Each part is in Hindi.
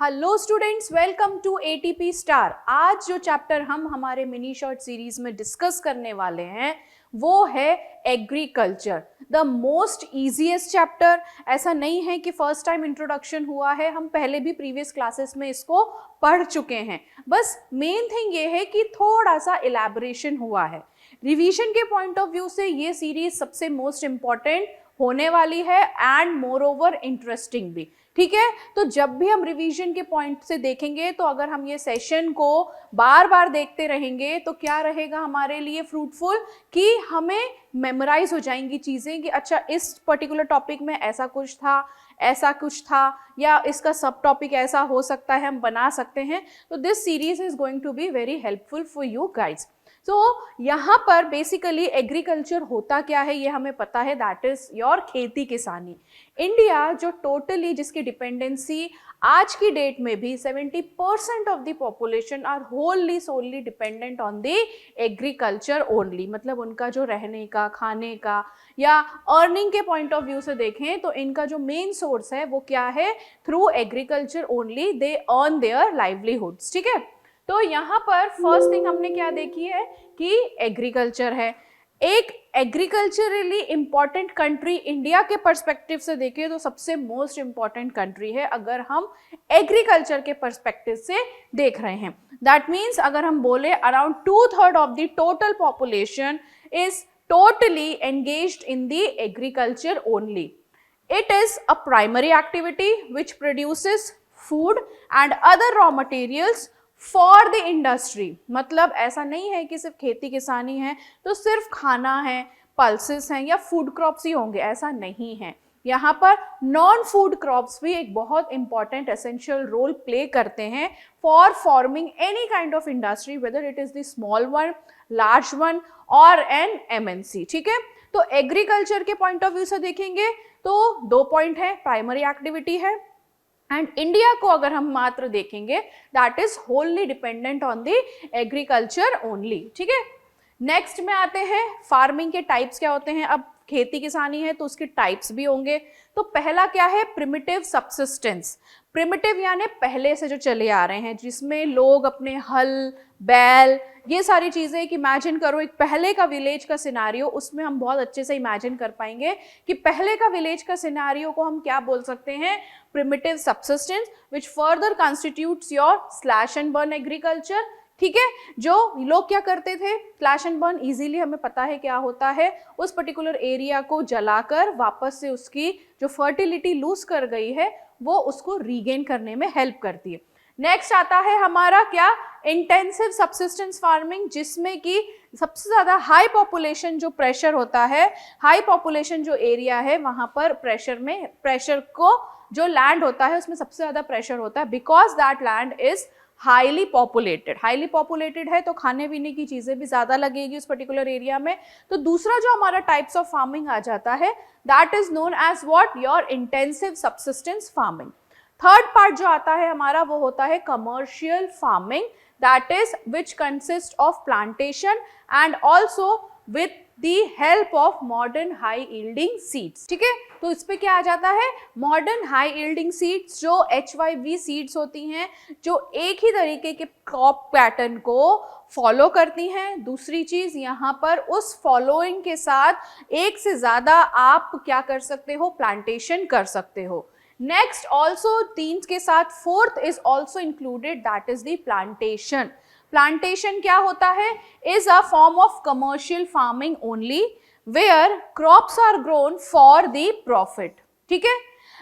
Hello students, welcome to ATP star. आज जो चैप्टर हम हमारे मिनी शॉर्ट सीरीज में डिस्कस करने वाले हैं वो है agriculture, the most easiest chapter. ऐसा नहीं है कि फर्स्ट टाइम इंट्रोडक्शन हुआ है, हम पहले भी प्रीवियस क्लासेस में इसको पढ़ चुके हैं। बस मेन थिंग ये है कि थोड़ा सा इलैबोरेशन हुआ है। रिवीजन के पॉइंट ऑफ व्यू से ये सीरीज सबसे मोस्ट इंपॉर्टेंट होने वाली है एंड मोर ओवर इंटरेस्टिंग भी। ठीक है, तो जब भी हम रिवीजन के पॉइंट से देखेंगे तो अगर हम ये सेशन को बार बार देखते रहेंगे तो क्या रहेगा हमारे लिए फ्रूटफुल, कि हमें मेमोराइज हो जाएंगी चीज़ें कि अच्छा इस पर्टिकुलर टॉपिक में ऐसा कुछ था या इसका सब टॉपिक ऐसा हो सकता है, हम बना सकते हैं। तो this series is going to be very helpful for you guys. तो यहाँ पर बेसिकली एग्रीकल्चर होता क्या है ये हमें पता है, दैट इज योर खेती किसानी। इंडिया जो टोटली जिसकी डिपेंडेंसी आज की डेट में भी 70% of the population are wholly solely dependent on the agriculture only. मतलब उनका जो रहने का, खाने का या अर्निंग के पॉइंट ऑफ व्यू से देखें तो इनका जो मेन सोर्स है वो क्या है, through agriculture only they earn there livelihoods. ठीक है, तो यहाँ पर फर्स्ट थिंग हमने क्या देखी है कि एग्रीकल्चर है। एक एग्रीकल्चरली इंपॉर्टेंट कंट्री इंडिया के पर्सपेक्टिव से देखें तो सबसे मोस्ट इंपॉर्टेंट कंट्री है अगर हम एग्रीकल्चर के पर्सपेक्टिव से देख रहे हैं। दैट मीन्स अगर हम बोले around 2/3 of the total population is totally engaged in the agriculture only. It is a primary activity which produces food and other raw materials for the industry। मतलब ऐसा नहीं है कि सिर्फ खेती किसानी है तो सिर्फ खाना है, पल्सेस हैं या फूड क्रॉप्स ही होंगे, ऐसा नहीं है। यहाँ पर नॉन फूड क्रॉप्स भी एक बहुत इंपॉर्टेंट एसेंशियल रोल प्ले करते हैं for forming any kind of industry, whether it is the small one, large one और एन एमएनसी। ठीक है, तो एग्रीकल्चर के पॉइंट ऑफ व्यू से देखेंगे तो 2 पॉइंट है, प्राइमरी एक्टिविटी है एंड इंडिया को अगर हम मात्र देखेंगे that is wholly dependent on the agriculture only. ठीक है, नेक्स्ट में आते हैं फार्मिंग के टाइप्स क्या होते हैं। अब खेती किसानी है तो उसके टाइप्स भी होंगे। तो पहला क्या है, प्रिमिटिव सबसिस्टेंस। प्रिमिटिव यानी पहले से जो चले आ रहे हैं, जिसमें लोग अपने हल, बैल, ये सारी चीज़ें एक इमेजिन करो, एक पहले का विलेज का सिनारियो, उसमें हम बहुत अच्छे से इमेजिन कर पाएंगे कि पहले का विलेज का सिनारियो को हम क्या बोल सकते हैं, primitive subsistence, which further constitutes your slash and burn agriculture. ठीक है, जो लोग क्या करते थे, स्लैश एंड बर्न इजीली हमें पता है क्या होता है, उस पर्टिकुलर एरिया को जलाकर वापस से उसकी जो फर्टिलिटी लूज कर गई है वो उसको रीगेन करने में हेल्प करती है। नेक्स्ट आता है हमारा क्या, इंटेंसिव सबसिस्टेंस फार्मिंग, जिसमें कि सबसे ज़्यादा हाई पॉपुलेशन जो प्रेशर होता है, हाई पॉपुलेशन जो एरिया है वहाँ पर प्रेशर को जो लैंड होता है उसमें सबसे ज़्यादा प्रेशर होता है, because that land is highly populated है तो खाने पीने की चीज़ें भी ज़्यादा लगेगी उस पर्टिकुलर एरिया में। तो दूसरा जो हमारा टाइप्स ऑफ फार्मिंग आ जाता है that is known as what, your intensive subsistence farming. Third part जो आता है हमारा वो होता है commercial farming, that is which consist of plantation and also with the help of modern high yielding seeds. ठीक है, तो इस पे क्या आ जाता है, मॉडर्न हाई यील्डिंग सीड्स जो HYV सीड्स होती हैं, जो एक ही तरीके के क्रॉप पैटर्न को फॉलो करती हैं। दूसरी चीज यहाँ पर उस फॉलोइंग के साथ एक से ज्यादा आप क्या कर सकते हो, प्लांटेशन कर सकते हो। नेक्स्ट ऑल्सो 3 के साथ 4th is also included, that is the plantation. Plantation क्या होता है, is a form of commercial farming only where crops are grown for the profit. ठीक है,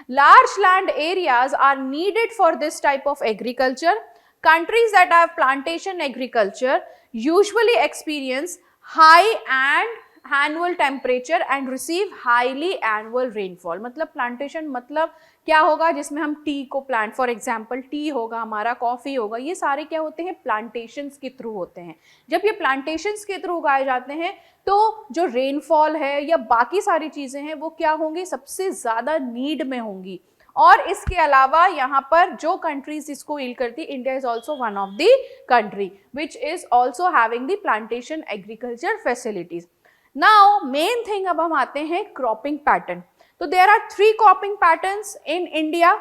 large land areas are needed for this type of agriculture. Countries that have plantation agriculture usually experience high and annual temperature and receive highly annual rainfall. मतलब प्लांटेशन मतलब क्या होगा, जिसमें हम टी को प्लांट, फॉर एग्जांपल टी होगा हमारा, कॉफ़ी होगा, ये सारे क्या होते हैं, प्लांटेशंस के थ्रू होते हैं। जब ये प्लांटेशंस के थ्रू उगाए जाते हैं तो जो रेनफॉल है या बाकी सारी चीज़ें हैं वो क्या होंगी, सबसे ज़्यादा नीड में होंगी। और इसके अलावा यहाँ पर जो कंट्रीज इसको ईल्ड करती, India is also one of the country which is also having the plantation agriculture facilities. Now main thing, अब हम आते हैं क्रॉपिंग पैटर्न। तो there are 3 cropping patterns in India.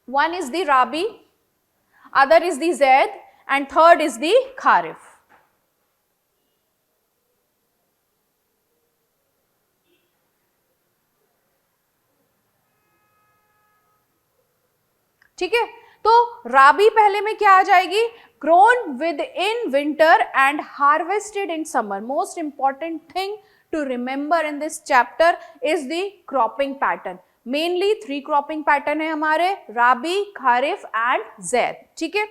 One is the Rabi, other is the zaid, and third is the kharif. ठीक है, तो राबी पहले में क्या आ जाएगी, grown with in winter and harvested in summer. Most important thing to remember in this chapter is the cropping pattern. Mainly 3 cropping pattern है हमारे, राबी, खारिफ एंड ज़ैद. ठीक है,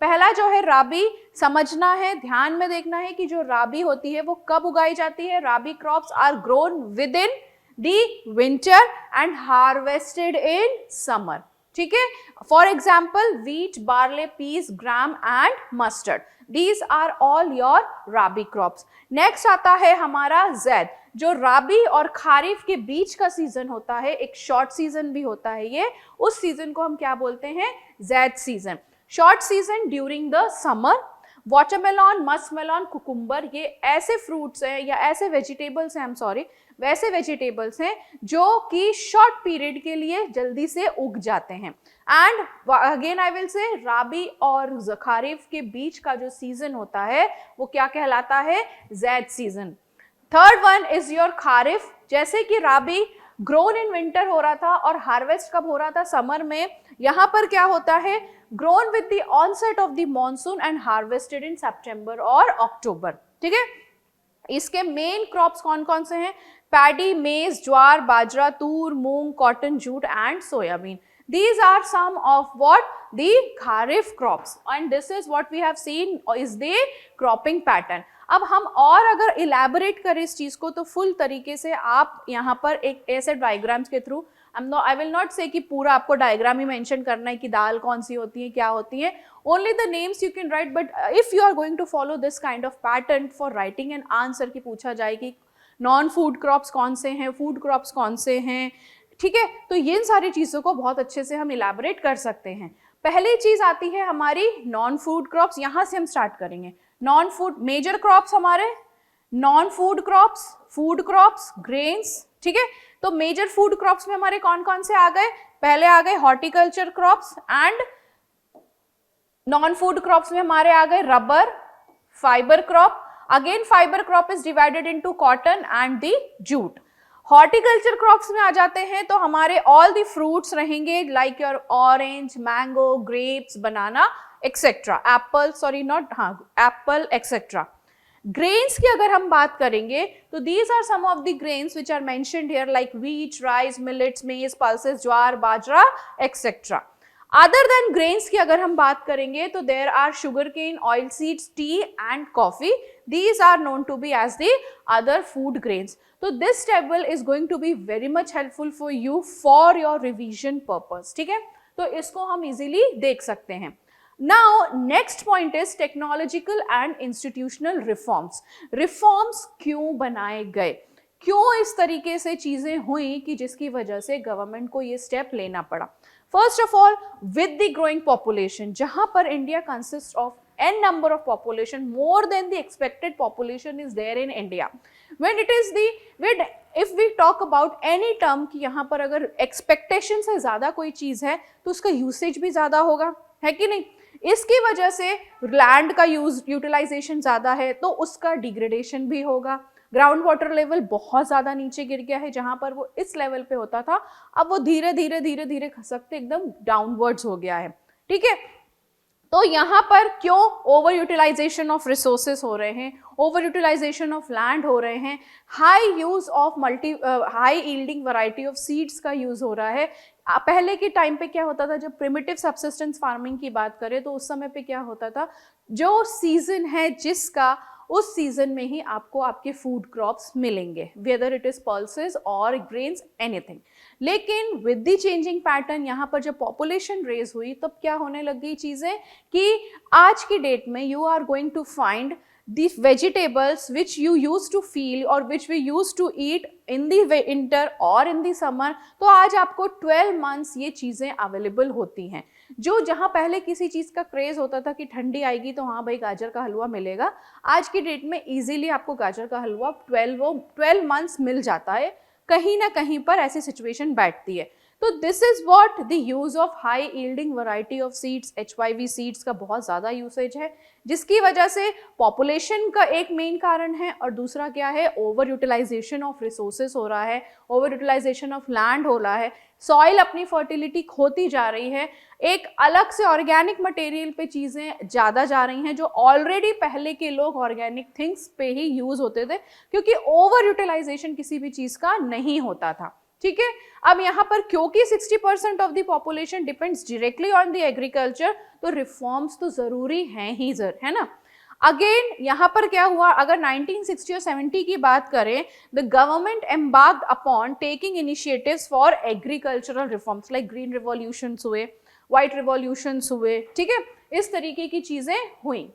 पहला जो है राबी, समझना है, ध्यान में देखना है कि जो राबी होती है वो कब उगाई जाती है. Rabi crops are grown with in the winter and harvested in summer. ठीक है, for example wheat, barley, peas, gram and mustard. These are all your rabi crops. Next आता है हमारा ज़ैद, जो राबी और खारिफ के बीच का सीजन होता है, एक शॉर्ट सीजन भी होता है ये, उस सीजन को हम क्या बोलते हैं, zaid season. Short season during the summer. Watermelon, muskmelon, cucumber, ये ऐसे फ्रूट्स हैं या ऐसे वेजिटेबल्स हैं, वैसे वेजिटेबल्स हैं जो कि शॉर्ट पीरियड के लिए जल्दी से उग जाते हैं. And again I will say राबी और खारिफ के बीच का जो सीजन होता है वो क्या कहलाता है, zaid season. Third one is your kharif. जैसे कि राबी ग्रोन इन विंटर हो रहा था और हार्वेस्ट कब हो रहा था, समर में. यहाँ पर क्या होता है, grown with the onset of the monsoon and harvested in सितंबर और अक्टूबर. ठीक है, इसके मेन क्रॉप्स कौन कौन से हैं, paddy, maize, jowar, bajra, toor, moong, cotton, jute and soybean. These are some of what the kharif crops, and this is what we have seen is the cropping pattern. अब हम और अगर इलेबोरेट करें इस चीज को तो फुल तरीके से आप यहाँ पर एक ऐसे डायग्राम्स के थ्रू, आई विल नॉट से कि पूरा आपको डायग्राम ही मेंशन करना है कि दाल कौन सी होती है, क्या होती है, only the names you can write. But if you are going to follow this kind of pattern for writing an answer, की पूछा जाए कि नॉन फूड क्रॉप्स कौन से हैं, फूड क्रॉप्स कौन से हैं, ठीक है, तो इन सारी चीज़ों को बहुत अच्छे से हम इलेबोरेट कर सकते हैं. पहली चीज़ आती है हमारी नॉन फूड क्रॉप्स. यहाँ से हम स्टार्ट करेंगे. नॉन फूड मेजर क्रॉप्स हमारे, non food crops, food crops, grains. ठीक है, तो मेजर फूड क्रॉप्स में हमारे कौन कौन से आ गए, पहले आ गए horticulture crops. And non food crops में हमारे आ गए rubber, fibre crop. Again fibre crop is divided into cotton and the jute. Horticulture crops में आ जाते हैं तो हमारे ऑल दी फ्रूट्स रहेंगे, like your orange, mango, grapes, banana etcetera, apple, sorry not, हाँ एप्पल एक्सेट्रा. ग्रेन्स की अगर हम बात करेंगे तो these are some of the grains which are mentioned here, like wheat, rice, millets, maize, pulses, jowar, bajra etcetera. Other than grains की अगर हम बात करेंगे तो there are sugarcane, oil seeds, tea and coffee. These are known to be as the other food grains. So this table is going to be very much helpful for you for your revision purpose. ठीक है, तो इसको हम easily देख सकते हैं. Now next point is technological and institutional reforms. Reforms क्यों बनाए गए, क्यों इस तरीके से चीजें हुई कि जिसकी वजह से गवर्नमेंट को ये स्टेप लेना पड़ा. First of all, with the growing population, जहां पर India consists of n number of population, more than the expected population is there in India. When it is the, if we talk about any term कि यहाँ पर अगर expectation से ज़्यादा कोई चीज़ है तो उसका usage भी ज़्यादा होगा, है कि नहीं. इसकी वजह से लैंड का यूटिलाइजेशन ज़्यादा है तो उसका डिग्रेडेशन भी होगा. ग्राउंड वाटर लेवल बहुत ज़्यादा नीचे गिर गया है, जहाँ पर वो इस लेवल पे होता था अब वो धीरे धीरे धीरे धीरे खसकते एकदम डाउनवर्ड्स हो गया है. ठीक है, तो यहाँ पर क्यों ओवर यूटिलाइजेशन ऑफ रिसोर्सेज हो रहे हैं, ओवर यूटिलाइजेशन ऑफ लैंड हो रहे हैं, high use of high yielding variety of seeds का यूज हो रहा है. पहले के टाइम पे क्या होता था, जब प्रिमिटिव सब्सिस्टेंस फार्मिंग की बात करें तो उस समय पे क्या होता था, जो सीजन है जिसका, उस सीजन में ही आपको आपके फूड क्रॉप्स मिलेंगे, वेदर इट इज पल्सेस और ग्रेन्स, एनीथिंग. लेकिन विद द चेंजिंग पैटर्न यहाँ पर जब पॉपुलेशन रेज हुई तब क्या होने लग गई चीज़ें कि आज की डेट में you are going to find the vegetables which you used to feel or which we used to eat in the winter or in the summer. तो आज आपको 12 months ये चीज़ें अवेलेबल होती हैं. जो जहाँ पहले किसी चीज़ का क्रेज़ होता था कि ठंडी आएगी तो हाँ भाई गाजर का हलवा मिलेगा, आज की डेट में इजीली आपको गाजर का हलवा 12 months मिल जाता है. कहीं ना कहीं पर ऐसी सिचुएशन बैठती है. तो this is what the use of high yielding variety of seeds, HYV seeds का बहुत ज़्यादा यूसेज है, जिसकी वजह से पॉपुलेशन का एक मेन कारण है, और दूसरा क्या है, ओवर यूटिलाइजेशन ऑफ रिसोर्सेज हो रहा है, ओवर यूटिलाइजेशन ऑफ लैंड हो रहा है, सॉइल अपनी फर्टिलिटी खोती जा रही है, एक अलग से ऑर्गेनिक मटेरियल पे चीज़ें ज़्यादा जा रही हैं जो ऑलरेडी पहले के लोग ऑर्गेनिक थिंग्स पे ही यूज़ होते थे, क्योंकि ओवर यूटिलाइजेशन किसी भी चीज़ का नहीं होता था। ठीक है, अब यहाँ पर क्योंकि 60% of the population depends directly on the agriculture, तो रिफॉर्म्स तो जरूरी हैं ही, है ना। अगेन यहाँ पर क्या हुआ, अगर 1960 और 70 की बात करें, the government embarked upon taking initiatives for agricultural reforms, like green revolutions हुए, व्हाइट रिवॉल्यूशंस हुए, ठीक है, इस तरीके की चीजें हुई।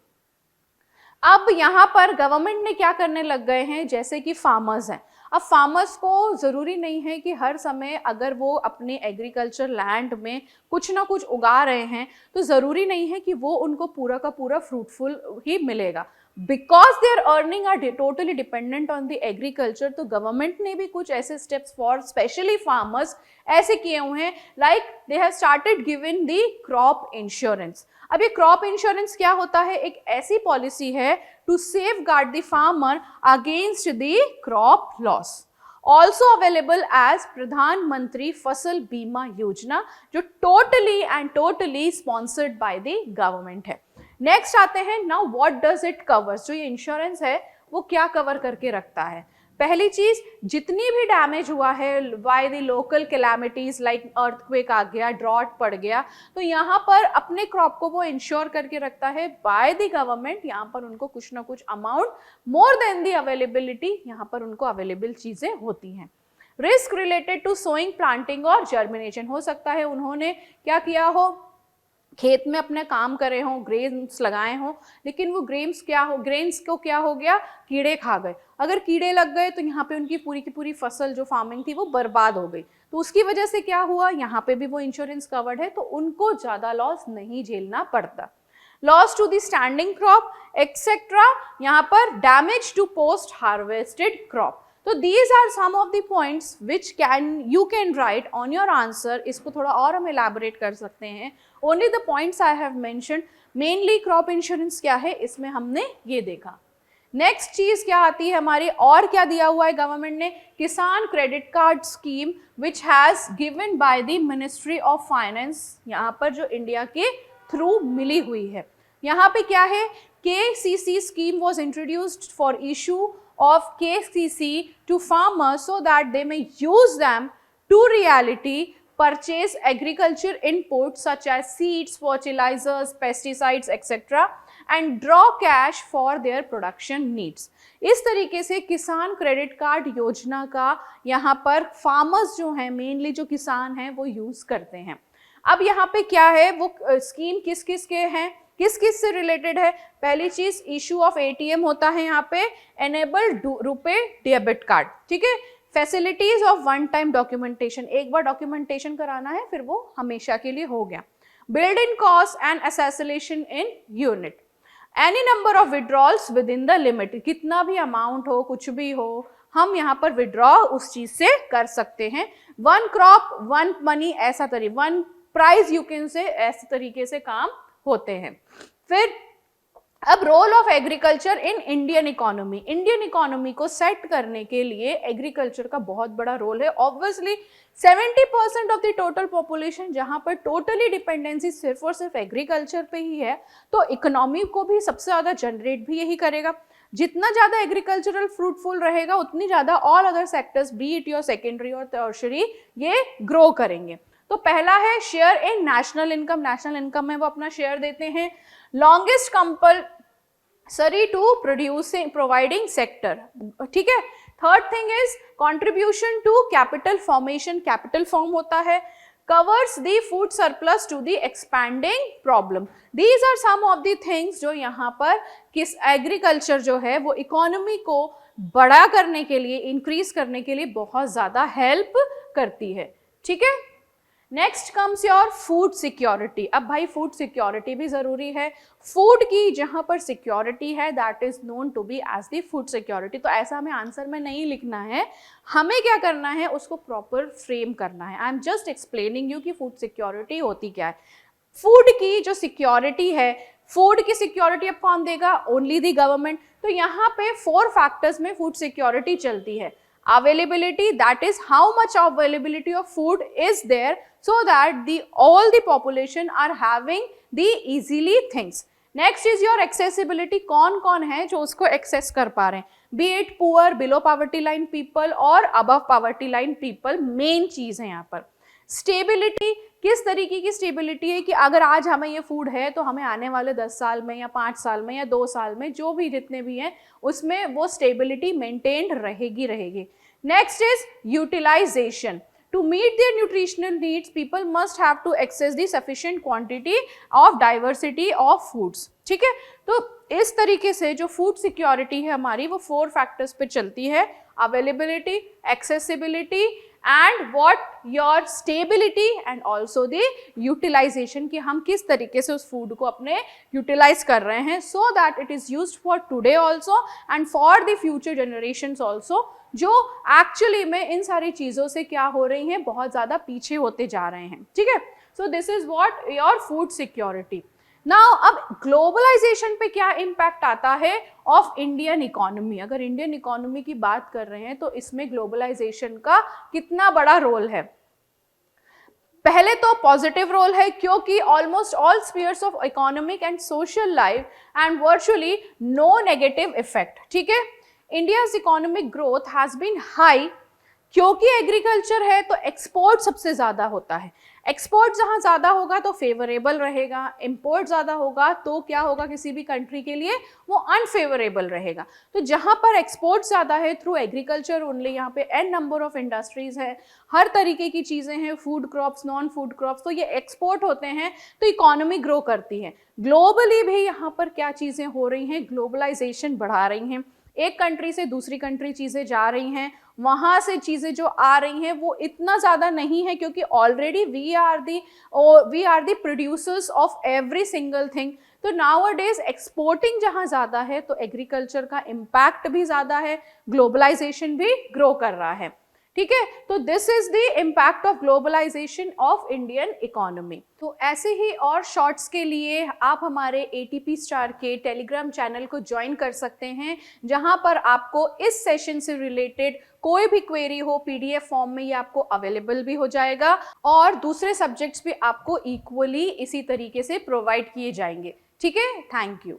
अब यहाँ पर गवर्नमेंट ने क्या करने लग गए हैं, जैसे कि फार्मर्स हैं, अब फार्मर्स को ज़रूरी नहीं है कि हर समय अगर वो अपने एग्रीकल्चर लैंड में कुछ ना कुछ उगा रहे हैं तो ज़रूरी नहीं है कि वो उनको पूरा का पूरा फ्रूटफुल ही मिलेगा, because they are earning are totally dependent on the agriculture. तो गवर्नमेंट ने भी कुछ ऐसे स्टेप्स फॉर स्पेशली फार्मर्स ऐसे किए हुए हैं, like they have started given the crop insurance. अब ये क्रॉप इंश्योरेंस क्या होता है, एक ऐसी पॉलिसी है to safeguard the farmer against the crop loss, also available as Pradhan Mantri Fasal Bima Yojana, जो totally sponsored by the government है। नेक्स्ट आते हैं, now what does it covers, जो ये इंश्योरेंस है वो क्या कवर करके रखता है। पहली चीज, जितनी भी डैमेज हुआ है by the local calamities like earthquake आ गया, ड्रॉट पड़ गया, तो यहाँ पर अपने क्रॉप को वो इंश्योर करके रखता है बाय द गवर्नमेंट। यहाँ पर उनको कुछ ना कुछ amount more than the availability, यहाँ पर उनको अवेलेबल चीजें होती हैं। Risk related to sowing, planting और जर्मिनेशन, हो सकता है उन्होंने क्या किया हो, खेत में अपने काम करे हों, ग्रेन्स लगाए हों, लेकिन वो ग्रेन्स को क्या हो गया, कीड़े खा गए। अगर कीड़े लग गए तो यहाँ पे उनकी पूरी की पूरी फसल जो फार्मिंग थी वो बर्बाद हो गई, तो उसकी वजह से क्या हुआ, यहाँ पे भी वो इंश्योरेंस कवर्ड है, तो उनको ज़्यादा लॉस नहीं झेलना पड़ता। Loss to the standing crop etcetera, यहाँ पर damage to post harvested crop. तो these are some of the points which you can write on your answer। इसको थोड़ा और हम elaborate कर सकते हैं। Only the points I have mentioned, mainly crop insurance क्या है, इसमें हमने ये देखा। नेक्स्ट चीज क्या आती है हमारी, और क्या दिया हुआ है गवर्नमेंट ने, किसान credit card scheme which has given by the ministry of finance, यहाँ पर जो इंडिया के थ्रू मिली हुई है। यहाँ पे क्या है, KCC scheme was introduced for issue of KCC to farmers so that they may use them to reality purchase agriculture inputs such as seeds, fertilizers, pesticides, etc. and draw cash for their production needs। इस तरीके से किसान क्रेडिट कार्ड योजना का यहाँ पर फार्मर्स जो हैं, मेनली जो किसान हैं, वो यूज करते हैं। अब यहाँ पे क्या है, वो स्कीम किस किस के हैं, किस किस से रिलेटेड है। पहली चीज, इशू ऑफ ATM होता है यहाँ पे, एनेबल्ड रुपे डेबिट कार्ड, ठीक है। Facilities of one time documentation, एक बार डॉक्यूमेंटेशन कराना है फिर वो हमेशा के लिए हो गया। Built in cost and escalation in unit, any number of withdrawals with in the limit, कितना भी अमाउंट हो, कुछ भी हो, हम यहाँ पर विड्रॉ उस चीज से कर सकते हैं। वन क्रॉप वन मनी, ऐसा तरीके, one prize you can say, ऐसे तरीके से काम होते हैं। फिर अब role of agriculture in Indian economy, Indian economy को सेट करने के लिए एग्रीकल्चर का बहुत बड़ा रोल है। Obviously 70% of the total population जहां पर टोटली डिपेंडेंसी सिर्फ और सिर्फ एग्रीकल्चर पे ही है, तो इकोनॉमी को भी सबसे ज्यादा जनरेट भी यही करेगा। जितना ज्यादा एग्रीकल्चरल फ्रूटफुल रहेगा, उतनी ज्यादा all other sectors, be it your secondary और टर्शरी, ये ग्रो करेंगे। तो पहला है share in national income, national income में वो अपना शेयर देते हैं। Longest compulsory to producing providing sector, ठीक है। Third thing is contribution to capital formation, capital form होता है। Covers the food surplus to the expanding problem. These are some of the things जो यहाँ पर किस एग्रीकल्चर जो है वो इकोनॉमी को बड़ा करने के लिए, इंक्रीज करने के लिए बहुत ज्यादा हेल्प करती है, ठीक है। Next comes your food security. अब भाई फूड सिक्योरिटी भी जरूरी है। फूड की जहां पर सिक्योरिटी है that is known to be as the food security. तो ऐसा हमें आंसर में नहीं लिखना है, हमें क्या करना है, उसको प्रॉपर फ्रेम करना है। I am just explaining you कि फूड सिक्योरिटी होती क्या है। फूड की जो सिक्योरिटी है, फूड की सिक्योरिटी अब कौन देगा, ओनली द गवर्नमेंट। तो यहाँ पे 4 फैक्टर्स में फूड सिक्योरिटी चलती है। Availability, that is how much availability of food is there so that all the population are having the easily things. Next is your accessibility, कौन कौन है जो उसको access कर पा रहे हैं, be it poor, below poverty line people और above poverty line people, main चीज है यहाँ पर। स्टेबिलिटी, किस तरीके की स्टेबिलिटी है कि अगर आज हमें ये फूड है तो हमें आने वाले 10 साल में या 5 साल में या 2 साल में जो भी जितने भी हैं उसमें वो स्टेबिलिटी मेंटेन्ड रहेगी। Next is utilization. To meet their nutritional needs, people must have to access the sufficient quantity of diversity of foods. ठीक है, तो इस तरीके से जो फूड सिक्योरिटी है हमारी वो 4 फैक्टर्स पे चलती है, availability, accessibility and what your stability and also the utilization, कि हम किस तरीके से उस फूड को अपने यूटिलाइज कर रहे हैं so that it is used for today also and for the future generations also, जो एक्चुअली में इन सारी चीजों से क्या हो रही हैं, बहुत ज्यादा पीछे होते जा रहे हैं। ठीक है, so this is what your food security. Now अब ग्लोबलाइजेशन पे क्या इम्पैक्ट आता है ऑफ इंडियन इकोनॉमी। अगर इंडियन इकोनॉमी की बात कर रहे हैं तो इसमें ग्लोबलाइजेशन का कितना बड़ा रोल है। पहले तो पॉजिटिव रोल है क्योंकि almost all spheres of economic and social life and virtually no negative effect. ठीक है, India's economic growth has been high क्योंकि एग्रीकल्चर है तो एक्सपोर्ट सबसे ज्यादा होता है। एक्सपोर्ट जहां ज्यादा होगा तो फेवरेबल रहेगा, इंपोर्ट ज्यादा होगा तो क्या होगा, किसी भी कंट्री के लिए वो अनफेवरेबल रहेगा। तो जहां पर एक्सपोर्ट ज्यादा है थ्रू एग्रीकल्चर ओनली, यहाँ पे एन नंबर ऑफ इंडस्ट्रीज है, हर तरीके की चीजें हैं, food crops, non food crops, तो ये एक्सपोर्ट होते हैं तो इकोनॉमी ग्रो करती है। ग्लोबली भी यहाँ पर क्या चीजें हो रही हैं, ग्लोबलाइजेशन बढ़ा रही हैं। एक कंट्री से दूसरी कंट्री चीजें जा रही हैं, वहां से चीजें जो आ रही हैं वो इतना ज्यादा नहीं है क्योंकि already we are the producers of every single thing. तो नाउअडेज एक्सपोर्टिंग जहां ज्यादा है तो एग्रीकल्चर का इम्पैक्ट भी ज्यादा है, ग्लोबलाइजेशन भी ग्रो कर रहा है। ठीक है, तो this is the impact of globalization of Indian economy. तो ऐसे ही और शॉर्ट्स के लिए आप हमारे ATP स्टार के टेलीग्राम चैनल को ज्वाइन कर सकते हैं, जहां पर आपको इस सेशन से रिलेटेड कोई भी क्वेरी हो PDF फॉर्म में ये आपको अवेलेबल भी हो जाएगा और दूसरे सब्जेक्ट्स भी आपको इक्वली इसी तरीके से प्रोवाइड किए जाएंगे। ठीक है, थैंक यू।